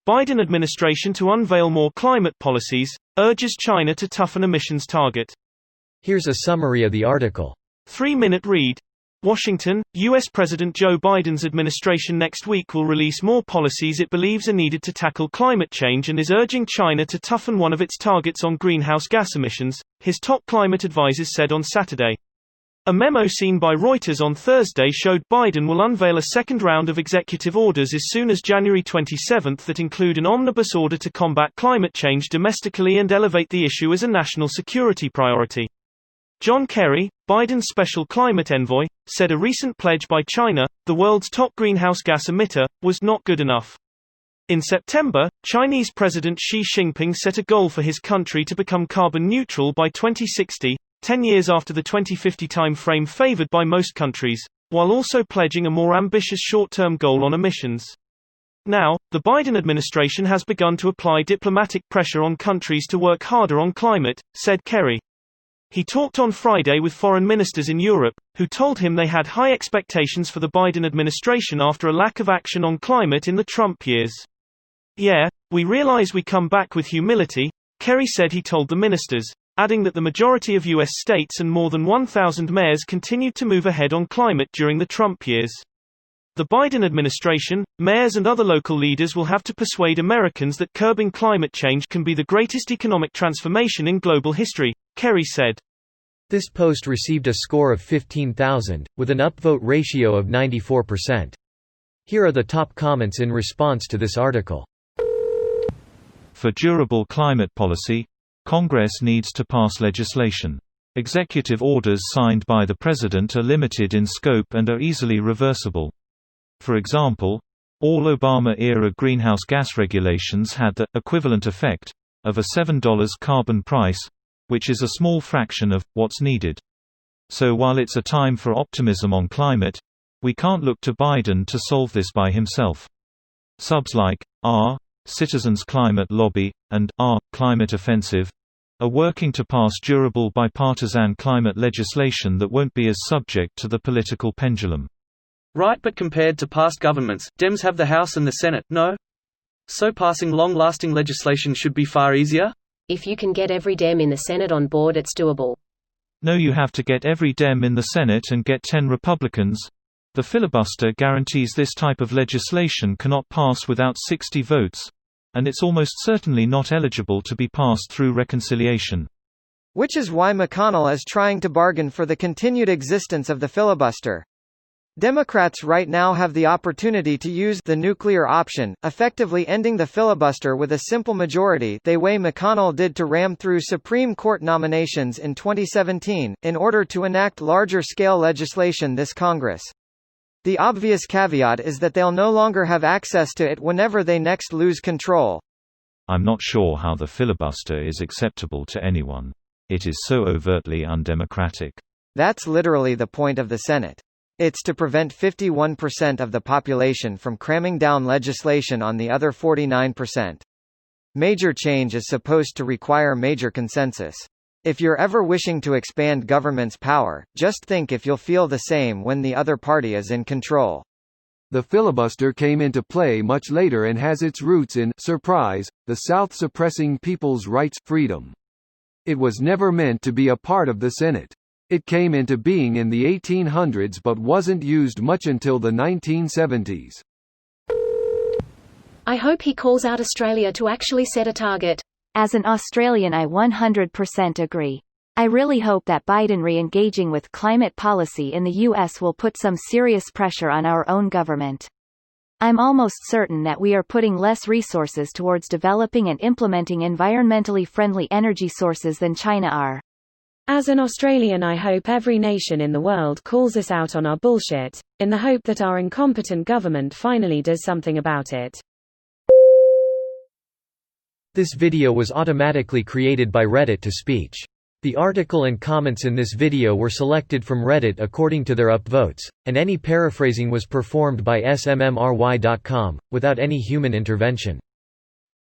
Biden administration to unveil more climate policies, urges China to toughen emissions target. Here's a summary of the article. 3-minute read. Washington, U.S. President Joe Biden's administration next week will release more policies it believes are needed to tackle climate change and is urging China to toughen one of its targets on greenhouse gas emissions, his top climate advisors said on Saturday. A memo seen by Reuters on Thursday showed Biden will unveil a second round of executive orders as soon as January 27 that include an omnibus order to combat climate change domestically and elevate the issue as a national security priority. John Kerry, Biden's special climate envoy, said a recent pledge by China, the world's top greenhouse gas emitter, was not good enough. In September, Chinese President Xi Jinping set a goal for his country to become carbon neutral by 2060, 10 years after the 2050 time frame favored by most countries, while also pledging a more ambitious short-term goal on emissions. Now, the Biden administration has begun to apply diplomatic pressure on countries to work harder on climate, said Kerry. He talked on Friday with foreign ministers in Europe, who told him they had high expectations for the Biden administration after a lack of action on climate in the Trump years. "Yeah, we realize we come back with humility," Kerry said he told the ministers, adding that the majority of U.S. states and more than 1,000 mayors continued to move ahead on climate during the Trump years. The Biden administration, mayors and other local leaders will have to persuade Americans that curbing climate change can be the greatest economic transformation in global history, Kerry said. This post received a score of 15,000, with an upvote ratio of 94%. Here are the top comments in response to this article. For durable climate policy, Congress needs to pass legislation. Executive orders signed by the President are limited in scope and are easily reversible. For example, all Obama-era greenhouse gas regulations had the equivalent effect of a $7 carbon price, which is a small fraction of what's needed. So while it's a time for optimism on climate, we can't look to Biden to solve this by himself. Subs like R. Citizens Climate Lobby, and R. Climate Offensive are working to pass durable bipartisan climate legislation that won't be as subject to the political pendulum. Right, but compared to past governments, Dems have the House and the Senate, no? So passing long-lasting legislation should be far easier? If you can get every Dem in the Senate on board, it's doable. No, you have to get every Dem in the Senate and get 10 Republicans. The filibuster guarantees this type of legislation cannot pass without 60 votes, and it's almost certainly not eligible to be passed through reconciliation. Which is why McConnell is trying to bargain for the continued existence of the filibuster. Democrats right now have the opportunity to use the nuclear option, effectively ending the filibuster with a simple majority the way McConnell did to ram through Supreme Court nominations in 2017, in order to enact larger-scale legislation this Congress. The obvious caveat is that they'll no longer have access to it whenever they next lose control. I'm not sure how the filibuster is acceptable to anyone. It is so overtly undemocratic. That's literally the point of the Senate. It's to prevent 51% of the population from cramming down legislation on the other 49%. Major change is supposed to require major consensus. If you're ever wishing to expand government's power, just think if you'll feel the same when the other party is in control. The filibuster came into play much later and has its roots in, surprise, the South suppressing people's rights, freedom. It was never meant to be a part of the Senate. It came into being in the 1800s but wasn't used much until the 1970s. I hope he calls out Australia to actually set a target. As an Australian, I 100% agree. I really hope that Biden re-engaging with climate policy in the US will put some serious pressure on our own government. I'm almost certain that we are putting less resources towards developing and implementing environmentally friendly energy sources than China are. As an Australian, I hope every nation in the world calls us out on our bullshit, in the hope that our incompetent government finally does something about it. This video was automatically created by Reddit to speech. The article and comments in this video were selected from Reddit according to their upvotes, and any paraphrasing was performed by smmry.com, without any human intervention.